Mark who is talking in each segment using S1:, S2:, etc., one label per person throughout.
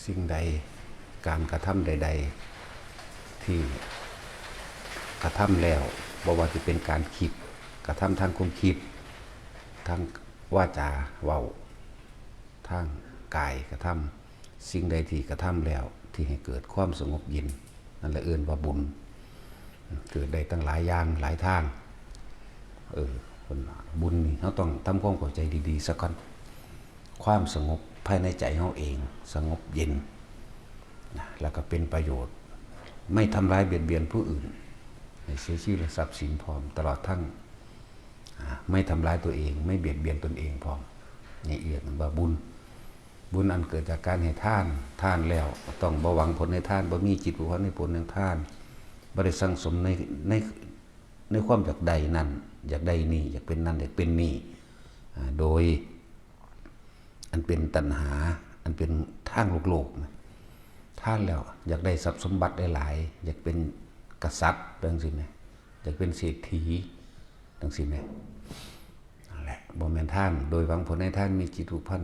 S1: สิ่งใดการกระทำใดๆที่กระทำแล้วบ่ว่าจะเป็นการคิดกระทำทางความคิดทางวาจาเว้าทางกายกระทำสิ่งใดที่กระทำแล้วที่ให้เกิดความสงบเย็นนั่นแหละเอิ้นว่าบุญเกิดได้ตั้งหลายอย่างหลายทางคนบุญนี่เราต้องทำความเข้าใจดีๆซะก่อนความสงบภายในใจเราเองสงบเย็นแล้วก็เป็นประโยชน์ไม่ทำร้ายเบียดเบียนผู้อื่นให้เสียชีวิตและทรัพย์สินพร้อมตลอดทั้งไม่ทำร้ายตัวเองไม่เบียดเบียนตนเองพร้อมนี่เอียดว่าบุญอันเกิดจากการให้ทานแล้วต้องบ่หวังผลในทานบ่มีจิตผูกพันในผลในทานบ่ได้สั่งสมในความอยากใดนั่นอยากใดนี่อยากเป็นนั่นอยากเป็นนี่โดยอันเป็นตัณหาอันเป็นทางโลกนะท่านแล้วอยากได้ทรัพย์สมบัติได้หลายอยากเป็นกษัตริย์ดังสิไหมอยากเป็นเศรษฐีดังสิไหมนั่นแหละบ่แม่นท่านโดยหวังผลในท่านมีจิตผูกพัน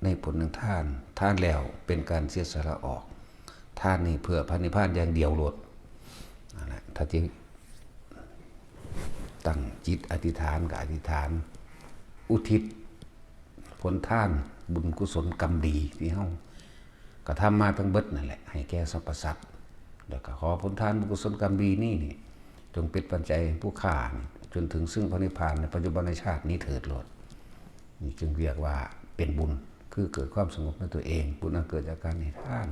S1: ในผลของท่านแล้วเป็นการเสียสละออกท่านนี่เพื่อพระนิพพานอย่างเดียวโลดนั่นแหละถ้าจริงตั้งจิตอธิษฐานกับอธิษฐานอุทิศผลท่านบุญกุศลกรรมดีที่เฮากระทำมาทั้งเบิดนั่นแหละให้แก่สรรพสัตว์แล้วก็ขอผลทานบุญกุศลกรรมดีนี่จงเป็นปัจจัยผู้ฆ่าจนถึงซึ่งพระนิพพานในปัจจุบันในชาตินี้เถิดโลดนี่จึงเรียกว่าเป็นบุญคือเกิดความสงบในตัวเองบุญอันเกิดจากการให้ทาน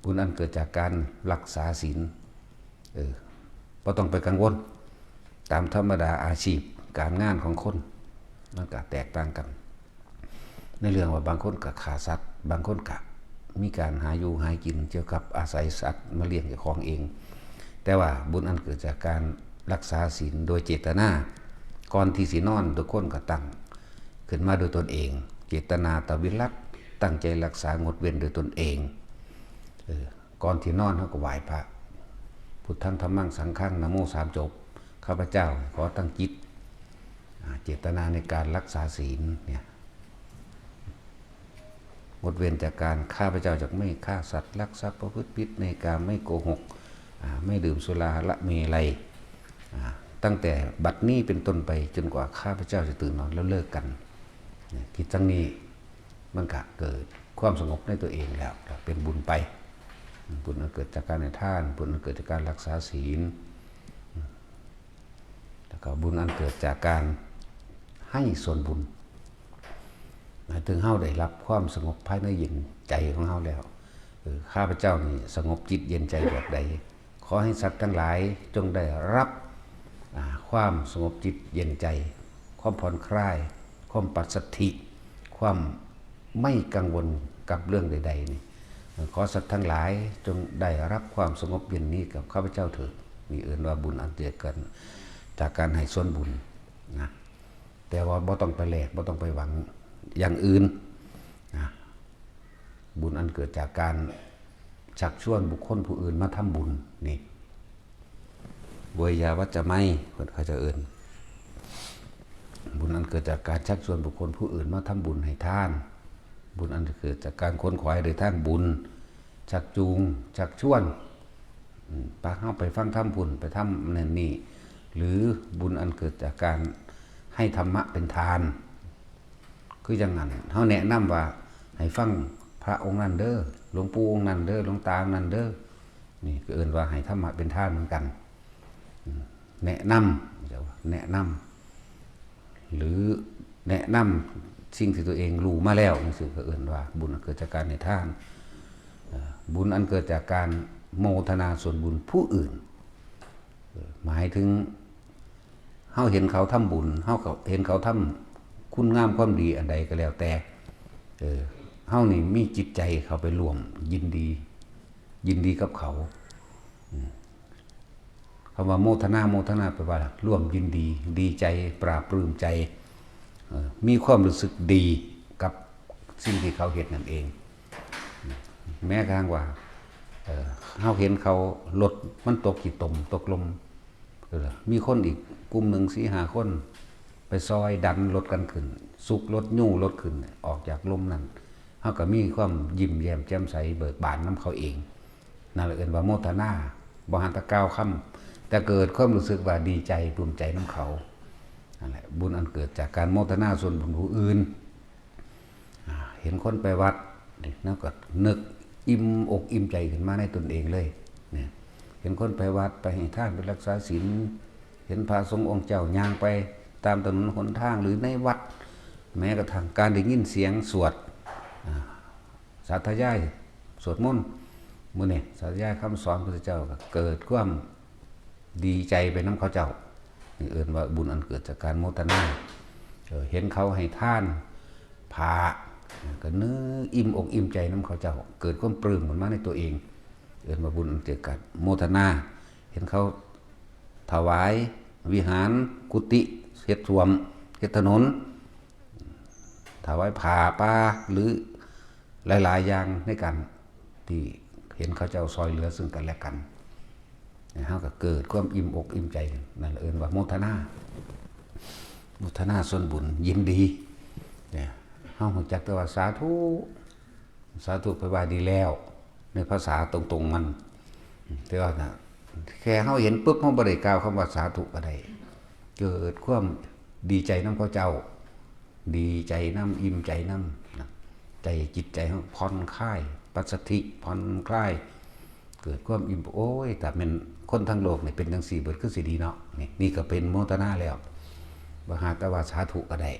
S1: บุญอันเกิดจากการรักษาศีลบ่ต้องไปกังวลตามธรรมดาอาชีพการงานของคนมันก็แตกต่างกันในเรื่องว่าบางคนก็ฆ่าสัตว์บางคนก็มีการหาอยู่หากินเกี่ยวกับอาศัยสัตว์มาเลี้ยงเจ้าของเองแต่ว่าบุญอันเกิดจากการรักษาศีลโดยเจตนาก่อนที่สินอนทุกคนก็ตั้งขึ้นมาโดยตนเองเจตนาตวิรัตตั้งใจรักษางดเว้นโดยตนเองก่อนที่นอนเขาก็ไหว้พระพุทธังธัมมังสังฆังนะโม3จบข้าพเจ้าขอตั้งจิตเจตนาในการรักษาศีลเนี่ยงดเว้นจากการฆ่าพระเจ้าจากไม่ฆ่าสัตว์ลักทรัพย์ประพฤติผิดในการไม่โกหกไม่ดื่มสุราละเมลัยตั้งแต่บัดนี้เป็นต้นไปจนกว่าข้าพเจ้าจะตื่นนอนแล้วเลิกกันกิจทั้งนี้มันก็เกิดความสงบในตัวเองแล้วเป็นบุญไปบุญนั้นเกิดจากการให้ทานบุญนั้นเกิดจากการรักษาศีลแล้วก็บุญอันเกิดจากการให้ส่วนบุญถึงเฮาได้รับความสงบภายในเย็นใจของเฮาแล้วข้าพเจ้านี่สงบจิตเย็นใจแบบใดขอให้สัตว์ทั้งหลายจงได้รับความสงบจิตเย็นใจความผ่อนคลายความปัสสัทธิความไม่กังวลกับเรื่องใดๆนี่ขอสัตว์ทั้งหลายจงได้รับความสงบเย็นนี้กับข้าพเจ้าเถิดมีเอื่นว่าบุญอันเกิดกันจากการให้ส่วนบุญนะแต่ว่าบ่ต้องไปแลกบ่ต้องไปหวังอย่างอื่นนะบุญอันเกิดจากการชักชวนบุคคลผู้อื่นมาทำบุญนี่บวยยาวัจจะไม่เขาจะเอื่นบุญอันเกิดจากการชักชวนบุคคลผู้อื่นมาทำบุญให้ทานบุญอันเกิดจากการค้นขวายโดยทางบุญชักจูงชักชวนพาเข้าไปฟังธรรมบุญไปทำนั่นนี่หรือบุญอันเกิดจากการให้ธรรมะเป็นทานคืออย่างนั้นเขาแนะนำว่าให้ฟังพระองค์นั้นเด้อหลวงปู่องค์นั้นเด้อหลวงตาองค์นั้นเด้อนี่ก็เอิ้นว่าให้ธรรมะเป็นทานเหมือนกันแนะนำเดี๋ยวแนะนำหรือแนะนำสิ่งที่ตัวเองรู้มาแล้วนี่คือก็เอิ้นว่าบุญเกิดจากการให้ทานบุญอันเกิดจากการโมทนาส่วนบุญผู้อื่นหมายถึงเฮาเห็นเขาทำบุญเฮาเห็นเขาทำคุณงามความดีอันใดก็แล้วแต่เฮานี่มีจิตใจเขาไปร่วมยินดีกับเขาคำว่าโมทนาแปลว่าร่วมยินดีดีใจปราบปลื้มใจมีความรู้สึกดีกับสิ่งที่เขาเห็นนั่นเองแม้กระทั่งว่าเฮาเห็นเขารถมันตกขี้ตมตกลมมีคนอีกกลุ่มหนึ่ง4-5 คนไปซอยดันรถกันขึ้นสุกรถยู่รถขึ้นออกจากลมนั้น เฮาก็มีความยิ้มแย้มแจ่มใสเบิกบานนํเขาเองนั่นแหละเอิ้นว่าโมทนาบ่หันตะกล่าวคำแต่เกิดความรู้สึกว่าดีใจภูมิใจนํเขานั่นแหละบุญอันเกิดจากการโมทนาส่วนบุญผู้อื่นเห็นคนไปวัดแล้วก็นึกอิ่มอกอิ่มใจขึ้นมาในตนเองเลยเนี่ยเห็นคนไปวัดไปให้ทานไปรักษาศีลเห็นพระสงฆ์องค์เจ้าย่างไปตามถนนหนทางหรือในวัดแม้กระทั่งการได้ยินเสียงสวดสาธยายสวดมนต์มื้อนี้สาธยายคำสอนพระพุทธเจ้าก็เกิดความดีใจไปน้ำเขาเจ้านี่เอิ้นว่าบุญอันเกิดจากการโมทนาเห็นเขาให้ทานพาก็นึกอิ่มอกอิ่มใจน้ำเขาเจ้าเกิดความปลื้มขึ้นมาในตัวเองเอิ้นว่าบุญอันเกิดจากโมทนาเห็นเขาถวายวิหารกุฏิเฮ็ดสวมเฮ็ดถนนถวายผ้าป่าหรือหลายๆอย่างในการที่เห็นเขาเจ้าซอยเหลือซึ่งกันและกันเฮาก็เกิดความอิ่มอกอิ่มใจนั่นเอิ้นว่าโมทนาโมทนาส่วนบุญยินดีเนี่ยเฮารู้จักแต่ว่าสาธุสาธุไปว่าดีแล้วในภาษาตรงๆมันแต่ว่าแค่เฮาเห็นปุ๊บเฮาบ่ได้กล่าวคำว่าสาธุก็ได้เกิดความดีใจนำเขาเจ้าดีใจนำอิ่มใจนำใจจิตใจเฮาผ่อนคลายปัสสธิผ่อนคลายเกิดความอิ่มโอ้ยแต่เป็นคนทั้งโลกนี่เป็นจังซี่เบิดคือสิดีเนาะนี่ก็เป็นโมทนาแล้วบ่หาแต่ว่าสาธุก็ได้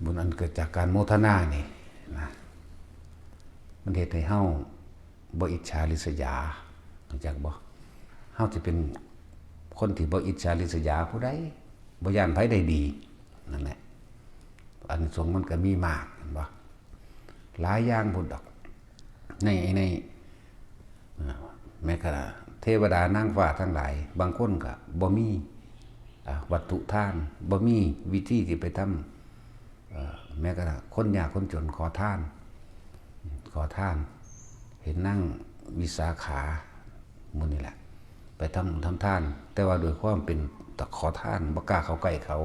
S1: บุญอันเกิดจากการโมทนานี่นะมันเฮ็ดให้เฮาบ่อิจฉาริษยารู้จักบ่เฮาสิเป็นคนที่บ่อิจฉาริษยาผู้ใดบ่ย้านไผได้ดีนั่นแหละอานิสงส์มันก็มีมากเห็นบ่หลายอย่างพุ่นดอกในแม้กระทั่งเทวดานางฟ้าทั้งหลายบางคนก็บ่มีวัตถุทานบ่มีวิธีที่ไปทำแม้กระทั่งคนยากคนจนขอทานเห็นนั่งวิสาขามื้อนี่แหละไปทำทานแต่ว่าโดยความเป็นตะขอทานบ่กล้าเข้าใกล้เขา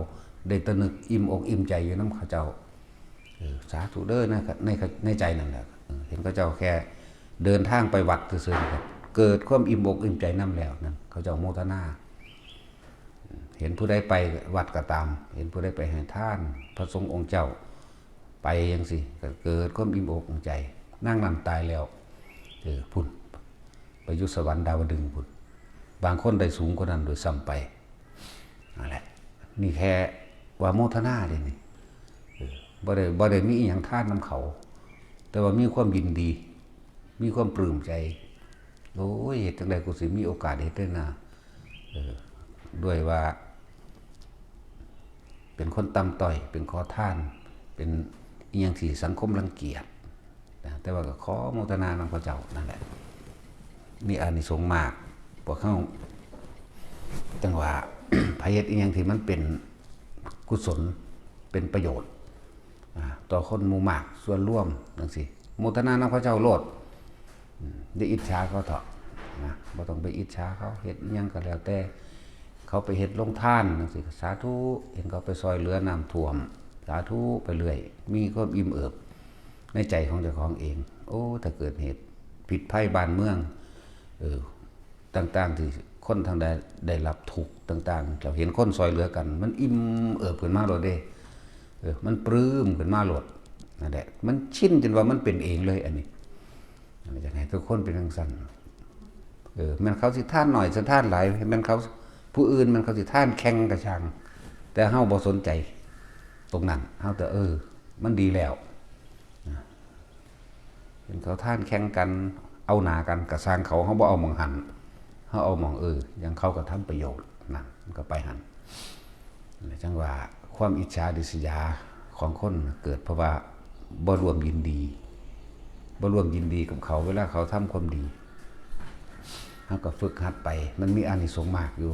S1: ได้ตะนึกอิ่มอกอิ่มใจอยู่นำเขาเจ้าสาธุเด้อนะในใจนั่นแหละเห็นเขาเจ้าแค่เดินทางไปวัดซื่อๆครับเกิดความอิ่มอกอิ่มใจนำแล้วนั่นเขาเจ้าโมทนาเห็นผู้ใดไปวัดก็ตามเห็นผู้ใดไปให้ทานพระสงฆ์องค์เจ้าไปจังซี่ก็เกิดความอิ่มอกอิ่มใจนั่งนั่นตายแล้วพุ่นไปอยู่สวรรค์ดาวดึงส์พุ่นบางคนได้สูงกว่านั้นโดยซ้ำไปนั่นแหละนี่แค่ว่าโมทนาเด้นี่บ่ได้มีอีหยังทานนำเขาแต่ว่ามีความยินดีมีความปลื้มใจโอ้ยเฮ็ดจังได๋กูสิมีโอกาสเฮ็ดได้นะด้วยว่าเป็นคนต่ำต้อยเป็นขอทานเป็นอีหยังที่สังคมรังเกียจแต่ว่าก็ขอโมทนานำพระเจ้านั่นแหละมีอานิสงส์มากพวกเขาจังว่า พระเฮ็ดอีหยังที่มันเป็นกุศลเป็นประโยชน์ต่อคนหมู่มากส่วนรวมจังซี่โมทนานำพระเจ้าโลดอย่าอิจฉาเขาเถาะนะบ่ต้องไปอิจฉาเขาเฮ็ดอีหยังก็แล้วแต่เขาไปเฮ็ดโรงทานจังซี่สาธุเห็นเขาไปซอยเหลือน้ำท่วมสาธุไปเรื่อยมีความอิ่มเอิบในใจของเจ้าของเองโอ้ถ้าเกิดเหตุผิดภัยบ้านเมืองต่างๆที่คนทางใดได้รับทุกข์ต่างๆเราเห็นคนซอยเหลือกันมันอิ่มเอิบขึ้นมาโลดเด้มันปลื้มขึ้นมาโลดนั่นแหละมันชินจนว่ามันเป็นเองเลยอันนี้จังไงทุกคนเป็นจังซั่นมันเขาสิท่านหน่อยสิท่านหลายมันเขาผู้อื่นมันเขาสิท่านแข่งกระชังแต่เฮาบ่สนใจตรงนั้นเฮาแต่มันดีแล้วเป็นเขาท่านแข่งกันเอาหน้ากันกระซังเขาเฮาบ่เอาหม่องหันเฮาเอาหม่องอย่างเขาก็ทำประโยชน์นั่นมันก็ไปหันจังว่าความอิจฉาริษยาของคนเกิดเพราะว่าบ่ร่วมยินดีกับเขาเวลาเขาทำความดีเฮาก็ฝึกหัดไปมันมีอานิสงส์มากอยู่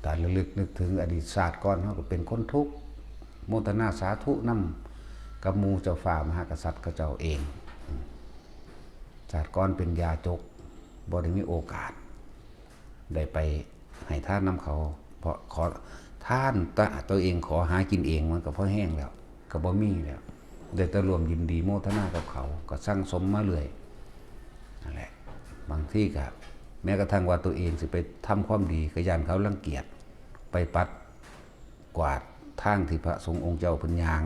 S1: แต่ระลึกนึกถึงอดีตชาติก่อนเฮาก็เป็นคนทุกข์โมทนาสาธุนำกับหมู่เจ้าฟ้ามหากษัตริย์เขาเจ้าเองชาติก่อนเป็นยาจกบ่ได้มีโอกาสได้ไปให้ทานนำเขาเพราะขอ ท่านตัวเองขอหากินเองมันก็พอแห้งแล้วก็บ่มีแล้วได้แต่รวมยินดีโมทนากับเขาก็สร้างสมมาเรื่อยนั่นแหละบางที่ก็แม้กระทั่งว่าตัวเองสิไปทำความดีก็ย่านเขารังเกียจไปปัดกวาดทางที่พระสงฆ์องค์เจ้าเพิ่นย่าง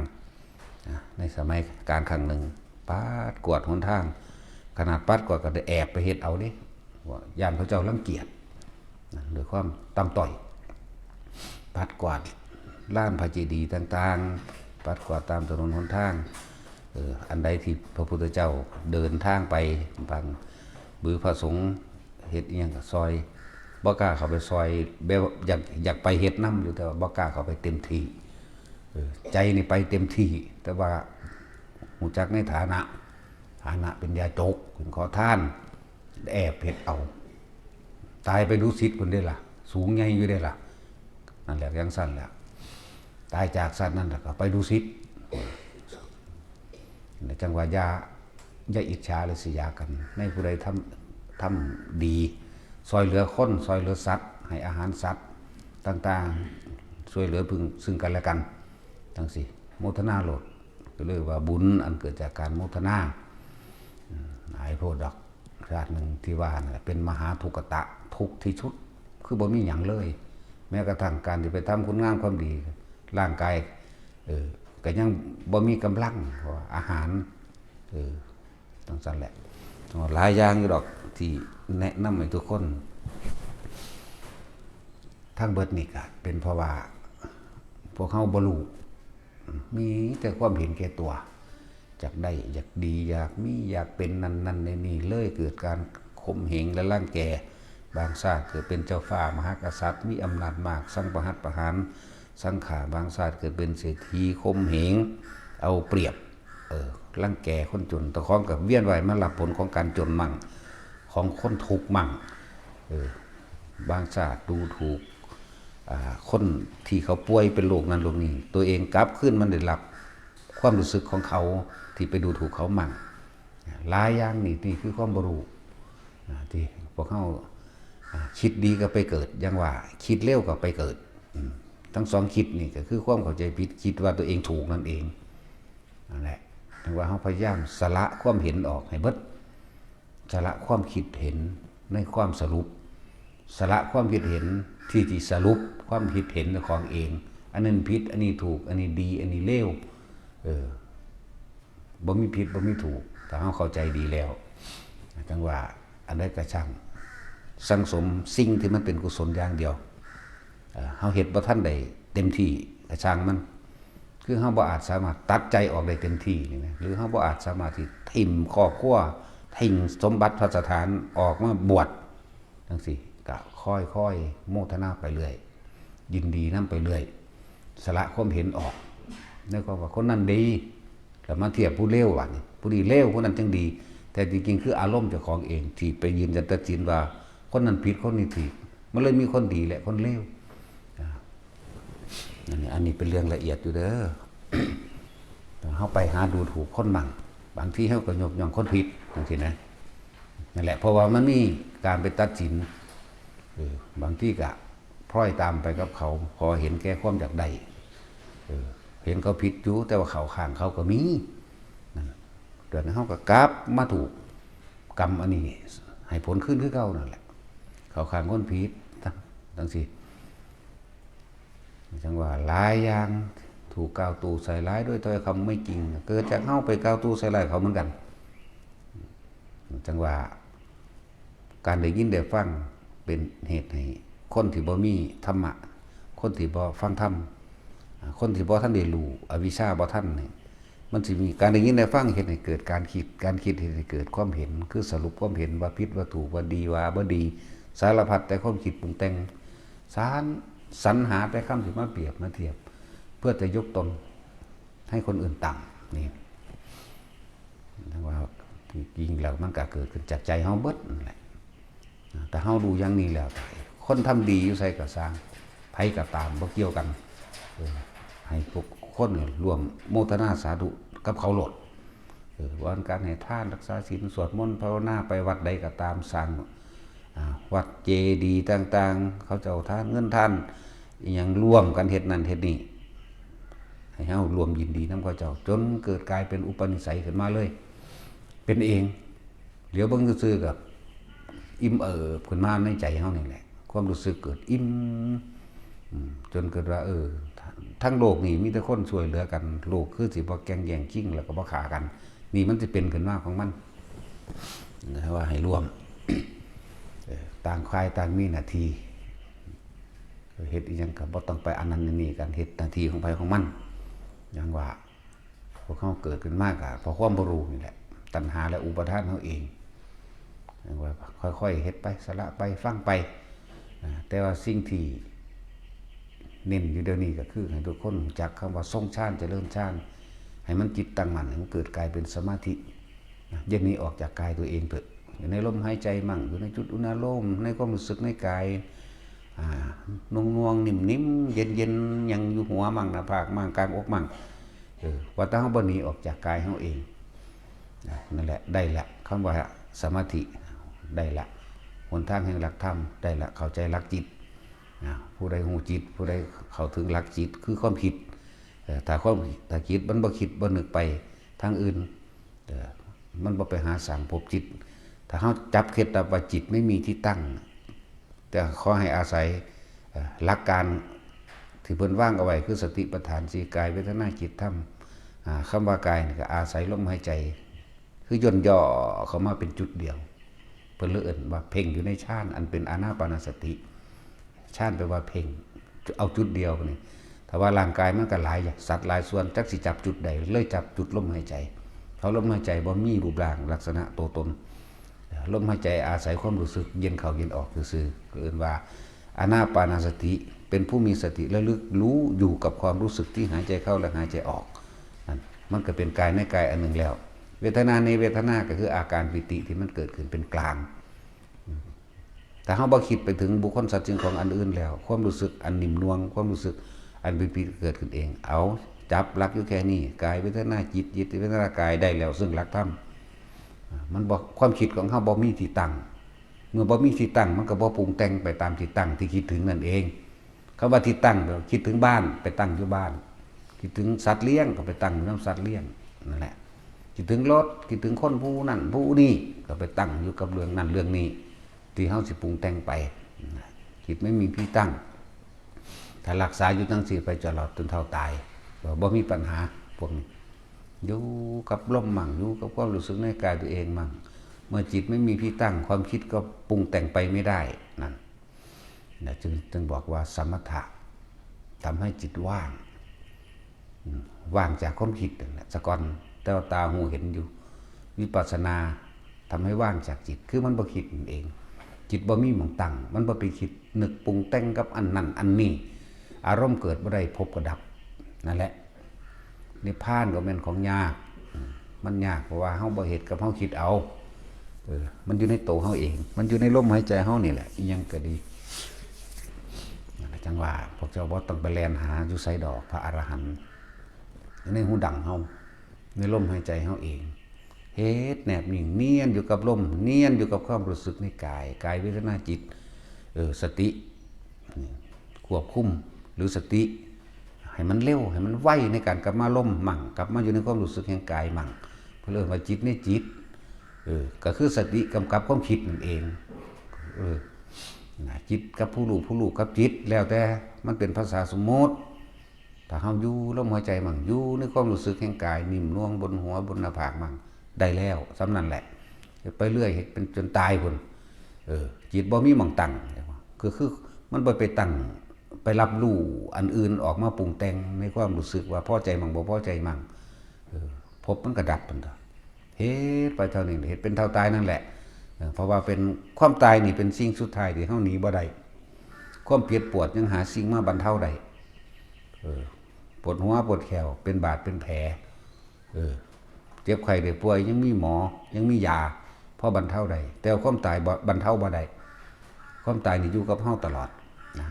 S1: ในสมัยการครั้งหนึ่งปัดกวาดหนทางขนาดปัดกวาดก็ได้แอบไปเฮ็ดเอาเด้ว่าย่านเขาเจ้ารังเกียจด้วยความต่ำต้อยปัดกวาดล้านพระเจดีย์ต่างๆปัดกวาดตามถนนหนทางอันใดที่พระพุทธเจ้าเดินทางไปบางบือพระสงฆ์เฮ็ดอีหยังก็ซอยบ่กล้าเข้าไปซอยแบบอยากไปเฮ็ดนำอยู่แต่ว่าบ่กล้าเข้าไปเต็มที่ใจนี่ไปเต็มที่แต่ว่าหูจักในฐานะเป็นยาจกเป็นขอทานแอบเฮ็ดเอาตายไปดูสิทธิ์เพิ่นได้ล่ะสูงใหญ่อยู่ได้ล่ะนั่นแหละยังสั้นแล้วตายจากสัตว์นั่นแหละก็ไปดูสิทธิ์ในจังหวะอย่าอิจฉาหรือเสียกันในผู้ใดทำดีซอยเหลือคนซอยเหลือสัตว์ให้อาหารสัตว์ต่างๆช่วยเหลือพึงซึ่งกันและกันทั้งสี่โมทนาโลดก็เลยว่าบุญอันเกิดจากการโมทนาหายโพดดอกชาติหนึ่งที่ว่าเป็นมหาทุกตะทุกที่ชุดคือบ่มีหยังเลยแม้กระทั่งการที่ไปทำคุณงามความดีร่างกายก็ยังบ่มีกำลังเพราะอาหารต้องสั่นแหละหลายอย่างอยู่ดอกที่แนะนำให้ทุกคนทั้งเบิดนี่ก็เป็นเพราะว่าพวกเขาบ่รู้มีแต่ความเห็นแก่ตัวอยากได้อยากดีอยากมีอยากเป็นนั่นนี่เลยเกิดการข่มเหงและร่างแก่บางชาติเกิดเป็นเจ้าฟ้ามหากษัตริย์มีอำนาจมากสั่งประหัตประหารสังขาบางชาติเกิดเป็นเศรษฐีข่มเหงเอาเปรียบร่างแก่คนจนตะคองกับเวียนว่ายมารับผลของการจนมั่งของคนทุกข์มั่งบางชาติดูถูกคนที่เขาป่วยเป็นโรคนั้นโรคนี้ตัวเองกลับขึ้นมันได้รับความรู้สึกของเขาที่ไปดูถูกเขามั่งหลายอย่างนี่คือความบรู้ที่พวกเขาคิดดีก็ไปเกิดอย่างว่าคิดเร็วก็ไปเกิดทั้งสองคิดนี่ก็คือความเข้าใจผิดคิดว่าตัวเองถูกนั่นเองนั่นแหละถึงว่าเขาพยายามสละความเห็นออกให้เบิดสละความคิดเห็นในความสรุปสละความคิดเห็นที่สรุปความคิดเห็นของเองอันนั้นผิดอันนี้ถูกอันนี้ดีอันนี้เลวบ่มีผิดบ่มีถูกแต่เขาเข้าใจดีแล้วจังว่าอันใดก็ช่างสังสมสิ่งที่มันเป็นกุศลอย่างเดียวเขาเฮ็ดบ่ทันได้เต็มที่ก็ช่างมันคือเขาบ่อาจสามารถตัดใจออกได้เต็มที่นี่นะหรือเขาบ่อาจสามารถที่ทิ่มครอบครัวทิ้งสมบัติพระสถานออกมาบวชจังซี่ก็ค่อยๆโมทนาไปเรื่อยยินดีนํไปเรื่อยสละความเห็นออกแล้วก็ว่าคนนั้นดีแล้วมาเทียบผู้เลวว่านี่ผู้ดีเลวคนนั้นจังดีแต่จริงๆคืออารมณ์เจ้าของเองที่ไปยืนยันตัดสินว่าคนนั้นผิดคนนี้ถูกมันเลยมีคนดีและคนเลวอันนี้เป็นเรื่องละเอียดอยู่เด้อเขาไปหาดูถูกคนมั่งบางที่เขาก็ยกย่องคนผิดบางทีนะนั่นแหละเพราะว่ามันมีการไปตัดสินบางที่ก็พร้อยตามไปกับเขาพอเห็นแก่ความอยากได้เห็นเขาผิดอยู่แต่ว่าเขาข้างเขาก็มีเดือนเขาก็กราบมาถูกกรรมอันนี้ให้ผลขึ้นคือเก่านั่นแหละเขาข้างคนผิดทั้งสิจังว่าหลายอย่างถูกกาวตูใส่ร้ายด้วยถ้อยคำไม่จริงเกิดจากเข้าไปกาวตูใส่ร้ายเขาเหมือนกันจังว่าการได้ยินได้ฟังเป็นเหตุให้คนที่บ่มีธรรมะคนที่บ่ฟังธรรมคนที่บ่ท่านได้รู้อวิชชาบ่ท่านนี่มันสิมีการได้ยินได้ฟังเห็นให้เกิดการคิดให้เกิดความเห็นคือสรุปความเห็นว่าผิดว่าถูกว่าดีว่าบ่ดีสารพัดแต่ความคิดปรุงแต่งสรรหาแต่คำที่มาเปรียบมาเทียบเพื่อจะยกตนให้คนอื่นต่ำนี่ทั้งว่าจริงแล้วมันก็เกิดขึ้นจากใจเฮาเบิดนั่นแหละแต่เฮาดูอย่างนี้แล้วคนทำดีอยู่ใส่ก็สร้างไผก็ตามบ่เกี่ยวกันให้พวกคนร่วมโมทนาสาธุกับเขาโลดวันการให้ทานรักษาศีลสวดมนต์ภาวนาไปวัดใดก็ตามสร้างวัดเจดีย์ต่างๆเขาจะเอาทานเงินทาน อีหยังร่วมกันเฮ็ดนั่นเฮ็ดนี่ให้เฮารวมยินดีนำเขาเจ้าจนเกิดกลายเป็นอุปนิสัยขึ้นมาเลยเป็นเองเหลียวเบิ่งซื่อๆกับอิ่มขึ้นมาในใจเฮานี่แหละความรู้สึกเกิดอิ่มจนเกิดว่าทั้งโลกนี่มีแต่คนช่วยเหลือกันโลกคือสิบ่แข่งแย่งชิงแล้วก็บ่ฆ่ากันนี่มันสิเป็นขึ้นมาของมันว่าให้ร่วมต่างฝ่ายต่างมีหน้าที่เฮ็ดอีหยังก็บ่ต้องไปอันนั้นนี่กันเฮ็ดหน้าที่ของไผของมันอย่างว่าพวกเขาเกิดขึ้นมากเพราะความบ่รู้นี่แหละตัณหาและอุปทานเฮาเองอย่างว่าค่อยๆเฮ็ดไปสละไปฟังไปแต่ว่าสิ่งที่เน้นอยู่เดี๋ยวนี้ก็คือให้ทุกคนรู้จักคำว่าทรงฌานเจริญฌานให้มันจิตตั้งมั่นให้มันเกิดกลายเป็นสมาธิเย็นนี้ออกจากกายตัวเองเถอะอยู่ในลมหายใจมั่งอยู่ในจุดอุณาโลมในความรู้สึกในกายน่วงๆนิ่มๆเย็นๆยังอยู่หัวมั่งหน้าผากมั่งกลางอกมั่งว่าถ้าเฮาบ่หนีออกจากกายเฮาเองนั่นแหละได้ละคำว่าสมาธิได้ละหนทางแห่งหลักธรรมได้ละเข้าใจหลักจิตผู้ใดหูจิตผู้ใดเข้าถึงหลักจิตคือความคิดถ้าคิดมันบ่คิดบ่นึกไปทางอื่นมันบ่ไปหาสร้างภพจิตถ้าเฮาจับเคล็ดลับว่าจิตไม่มีที่ตั้งแต่ขอให้อาศัยหลักการที่เพิ่นวางเอาไว้คือสติปัฏฐาน4กายเวทนาจิตธรรมคำว่ากายนี่ก็อาศัยลมหายใจคือย่นย่อเข้ามาเป็นจุดเดียวเพิ่นเลยเอิ้นว่าเพ่งอยู่ในฌานอันเป็นอานาปานสติฌานแปลว่าเพ่งเอาจุดเดียวนี่ถ้าว่าร่างกายมันก็หลายสัตว์หลายส่วนจักสิจับจุดใดเลยจับจุดลมหายใจเพราะลมหายใจบ่มีรูปร่างลักษณะตัวตนลมหายใจอาศัยความรู้สึกเย็นเข้าเย็นออกซื่อๆเอิ้นว่าอานาปานสติเป็นผู้มีสติระลึกรู้อยู่กับความรู้สึกที่หายใจเข้าและหายใจออกนั่นมันก็เป็นกายในกายอันหนึ่งแล้วเวทนาในเวทนาก็คืออาการปิติที่มันเกิดขึ้นเป็นกลางแต่เฮาบ่คิดไปถึงบุคคลสัตว์สิ่งของอันอื่นแล้วความรู้สึกอันนิ่มนวลความรู้สึกอันปิติเกิดขึ้นเองเอาจับหลักอยู่แค่นี้กายเวทนาจิตจิตเวทนากายได้แล้วซึ่งหลักธรรมมันบ่ความคิดของเฮาบ่มีที่ตั้งเมื่อบ่มีที่ตั้งมันก็บ่ปรุงแต่งไปตามที่ตั้งที่คิดถึงนั่นเองคำว่าที่ตั้งก็คิดถึงบ้านไปตั้งอยู่บ้านคิดถึงสัตว์เลี้ยงก็ไปตั้งอยู่นำสัตว์เลี้ยงนั่นแหละคิดถึงรถคิดถึงคนผู้นั่นผู้นี่ก็ไปตั้งอยู่กับเรื่องนั้นเรื่องนี้ที่เฮาสิปรุงแต่งไปคิดไม่มีที่ตั้งถ้ารักษาอยู่จังซี่ไปตลอดจนเท่าตายบ่มีปัญหาพวกนี้อยู่กับลมมั่งอยู่กับความรู้สึกในกายตัวเองมั่งเมื่อจิตไม่มีที่ตั้งความคิดก็ปรุงแต่งไปไม่ได้นั่นจึงบอกว่าสมถะทำให้จิตว่างจากความคิดนั่นแหละสะก่อนแต่ตาหูเห็นอยู่วิปัสสนาทำให้ว่างจากจิตคือมันบ่คิดเองจิตบ่มีหม่องตั้งมันบ่ไปคิดนึกปรุงแต่งกับอันนั้นอันนี้อารมณ์เกิดบ่ได้พบก็ดับนั่นแหละนิพพานก็เป็นของยากมันยากเพราะว่าเฮาบ่เฮ็ดกับเฮาคิดเอามันอยู่ในตัวเฮาเองมันอยู่ในลมหายใจเฮานี่แหละอีหยังก็ดีจังว่าพวกเจ้าบ่ต้องไปแล่นหาอยู่ไสดอกพระอรหันต์ในหูดังเฮาในลมหายใจเฮาเองเฮ็ดแนบนิ่งเนียนอยู่กับลมเนียนอยู่กับความรู้สึกในกายเวทนาจิตสติควบคุมหรือสติให้มันเร็วให้มันไวในการกลับมาลมมั่งกลับมาอยู่ในความรู้สึกแห่งกายมั่งเพื่อเรียกว่าจิตในจิตก็คือสติกำกับความคิดนั่นเองจิตกับผู้รู้กับจิตแล้วแต่มันเป็นภาษาสมมติถ้าเฮาอยู่ลมหายใจมั่งอยู่ในความรู้สึกแห่งกายนิ่มนวลบนหัวบนหน้าผากมั่งได้แล้วสำนั้นแหละไปเรื่อยเป็นจนตายพุ่นจิตบ่มีหม่องตั้งคือมันบ่ไปตั้งไปรับรู้อันอื่นออกมาปรุงแต่งในความรู้สึกว่าพอใจมั่งบ่พอใจมั่งพบมันก็ดับพุ่นเฮ็ดไปเท่านี้เฮ็ดเป็นเท่าตายนั่นแหละเพราะว่าเป็นความตายนี่เป็นสิ่งสุดท้ายที่เฮาหนีบ่ได้ความเจ็บปวดยังหาสิ่งมาบรรเทาได้ปวดหัวปวดแขวเป็นบาดเป็นแผลเจ็บไข้ได้ป่วยยังมีหมอยังมียาพอบรรเทาได้แต่ความตายบรรเทาบ่ได้ความตายนี่อยู่กับเฮาตลอดนะ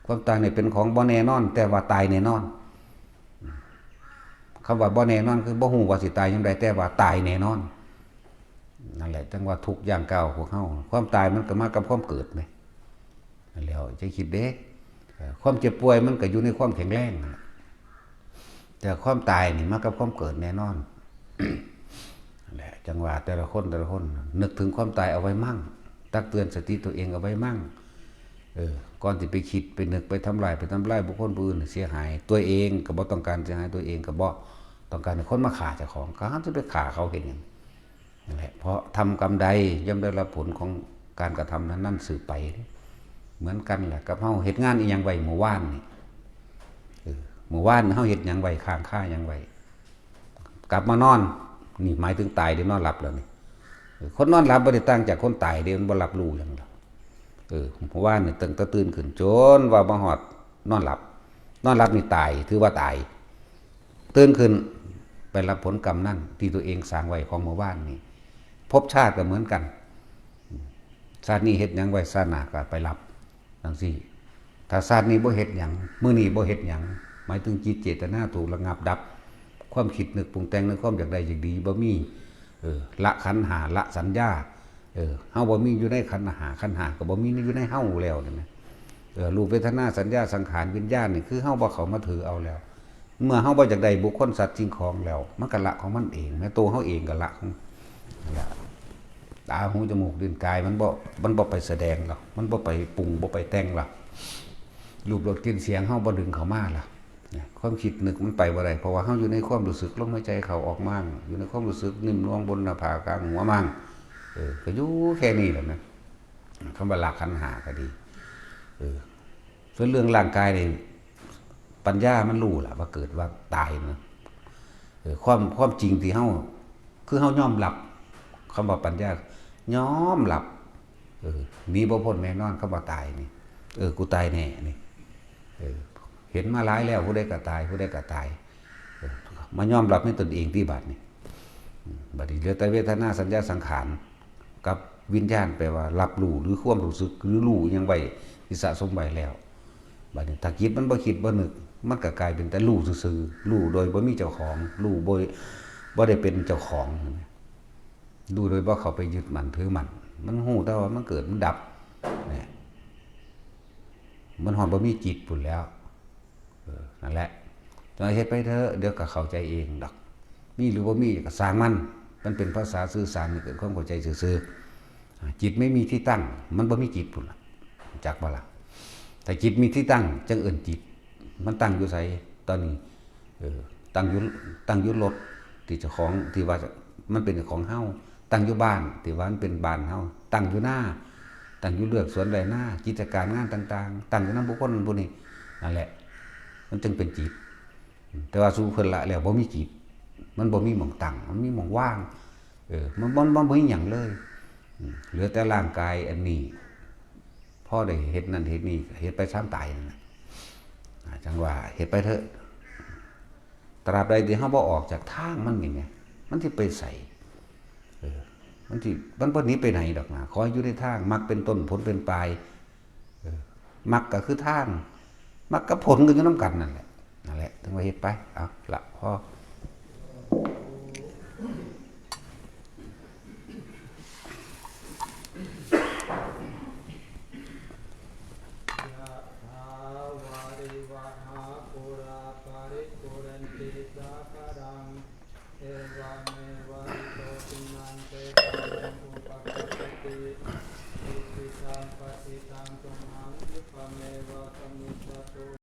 S1: ความตายนี่เป็นของบ่แน่นอนแต่ว่าตายแน่นอนคำว่าบ่แน่นอนคือบ่ฮู้ว่าสิตายยามใดแต่ว่าตายแน่นอนนั่นแหละจังว่าทุกอย่างก้าวของเฮาความตายมันก็มากับความเกิดแหมนั่นแหละจะคิดเด้ ความเจ็บป่วยมันก็อยู่ในความแข็งแรงนะแต่ความตายนี่มากับความเกิดแน่นอนแหละจังหวะแต่ละคนนึกถึงความตายเอาไว้มั่งตักเตือนสติตัวเองเอาไว้มั่งก่อนที่ไปคิดไปนึกไปทำลายบุคคลผู้อื่นเสียหายตัวเองก็บ่ต้องการเสียหายตัวเองก็บ่ต้องการให้คนมาฆ่าเจ้าของก็ห้ามจะไปฆ่าเขาเห็นอย่างนั่นแหละเพราะทำกรรมใดย่อมได้รับผลของการกระทำนั้นสืบไปเหมือนกันแหละกับเฮาเฮ็ดงานอีหยังไว้เมื่อวานนี่เมื่อวานเฮาเฮ็ดหยังไว้ค้างค่าหยังไว้กลับมานอนนี่หมายถึงตายได้นอนหลับแล้วนี่คนนอนหลับบ่ได้ต่างจากคนตายเด้มันบ่รับรู้หยังหรอกเมื่อวานนี่ตั้งแต่ตื่นขึ้นจนว่ามาฮอดนอนหลับนี่ตายถือว่าตายตื่นขึ้นไปรับผลกรรมนั่นที่ตัวเองสร้างไว้ของเมื่อวานนี่ภพชาติก็เหมือนกันชาตินี้เฮ็ดหยังไว้ชาติหน้าก็ไปรับจังซี่ถ้าชาตินี้บ่เฮ็ดหยังมื้อนี้บ่เฮ็ดหยังหมายถึงจิตเจตนาถูกระงับดับความคิดนึกปรุงแต่งในความอยากได้อยากดีบ่มีละขันธ์ห้าละสัญญาเฮาบ่มีอยู่ในขันธ์ห้าก็บ่มีอยู่ในเฮาแล้วนี่นะรูปเวทนาสัญญาสังขารวิญญาณนี่คือเฮาบ่เข้ามาถือเอาแล้วเมื่อเฮาบ่อยากได้บุคคลสัตว์สิ่งของแล้วมันก็ละของมันเองแม้ตัวเฮาเองก็ละของตาหูจมูกลิ้นกายมันบ่ไปแสดงหรอกมันบ่ไปปรุงบ่ไปแต่งหรอกรูปรสกลิ่นเสียงเฮาบ่ดึงเข้ามาล่ะความคิดนึกมันไปบ่ได้เพราะว่าเฮาอยู่ในความรู้สึกลมหายใจเข้าออกมั่งอยู่ในความรู้สึกนิ่มนวลบนหน้าผากกลางหัวมั่งก็อยู่แค่นี้แหละนะคำว่าละขันธ์ห้าก็ดีส่วนเรื่องร่างกายนี่ปัญญามันรู้ล่ะว่าเกิดว่าตายนะความจริงที่เฮาคือเฮายอมรับคำว่าปัญญายอมรับมีบ่พ้นแน่นอนคำว่าตายนี่กูตายแน่นี่เห็นมาหลายแล้วผู้ใดก็ตายมายอมรับในตนเองที่บัดนี้บัดนี้เหลือแต่เวทนาสัญญาสังขารกับวิญญาณแปลว่ารับรู้หรือความรู้สึกหรือรู้ยังไว้ที่สะสมไว้แล้วบัดนี้ถ้าจิตมันบ่คิดบ่นึกมันก็กลายเป็นแต่รู้ซื่อๆรู้โดยบ่มีเจ้าของรู้บ่ได้เป็นเจ้าของรู้โดยบ่เข้าไปยึดมันถือมันฮู้แต่ว่ามันเกิดมันดับเนี่ยมันฮอดบ่มีจิตพุ่นแล้วนั่นแหละจะเฮ็ดไปเถอะเดี๋ยวก็เข้าใจเองดอกมีหรือบ่มีก็สร้างมันเป็นภาษาสื่อสารให้เกิดความเข้าใจซื่อๆจิตไม่มีที่ตั้งมันบ่มีจิตพุ่นล่ะจักบ่ล่ะแต่จิตมีที่ตั้งจังเอิ้นจิตมันตั้งอยู่ไสตอนนี้ตั้งอยู่รถที่เจ้าของที่ว่ามันเป็นของเฮาตั้งอยู่บ้านที่ว่ามันเป็นบ้านเฮาตั้งอยู่หน้าตั้งอยู่เลือกสวนไรหน้ากิจการงานต่างๆตั้งอยู่นำบุคคลผู้นี้นั่นแหละมันจึงเป็นจิตแต่ว่าสู่เพิ่นละแล้วบ่มีจิตมันบ่มีหม่องตั้งมันมีหม่องว่างมันบ่มีหยังเลยเหลือแต่ร่างกายอันนี้พอได้เฮ็ดนั่นเฮ็ดนี่เฮ็ดไปซ้ำตายนั่นน่ะจังว่าเฮ็ดไปเถอะตราบใดที่เฮาบ่ออกจากทางมันนี่ไงมันสิไปไสมันบ่หนีไปไหนดอกนะขอให้อยู่ในทางมรรคเป็นต้นผลเป็นปลายมรรคก็คือทางมรรคกับผลก็อยู่นำกันนั่นแหละถึงว่าเฮ็ดไปเอาละพอ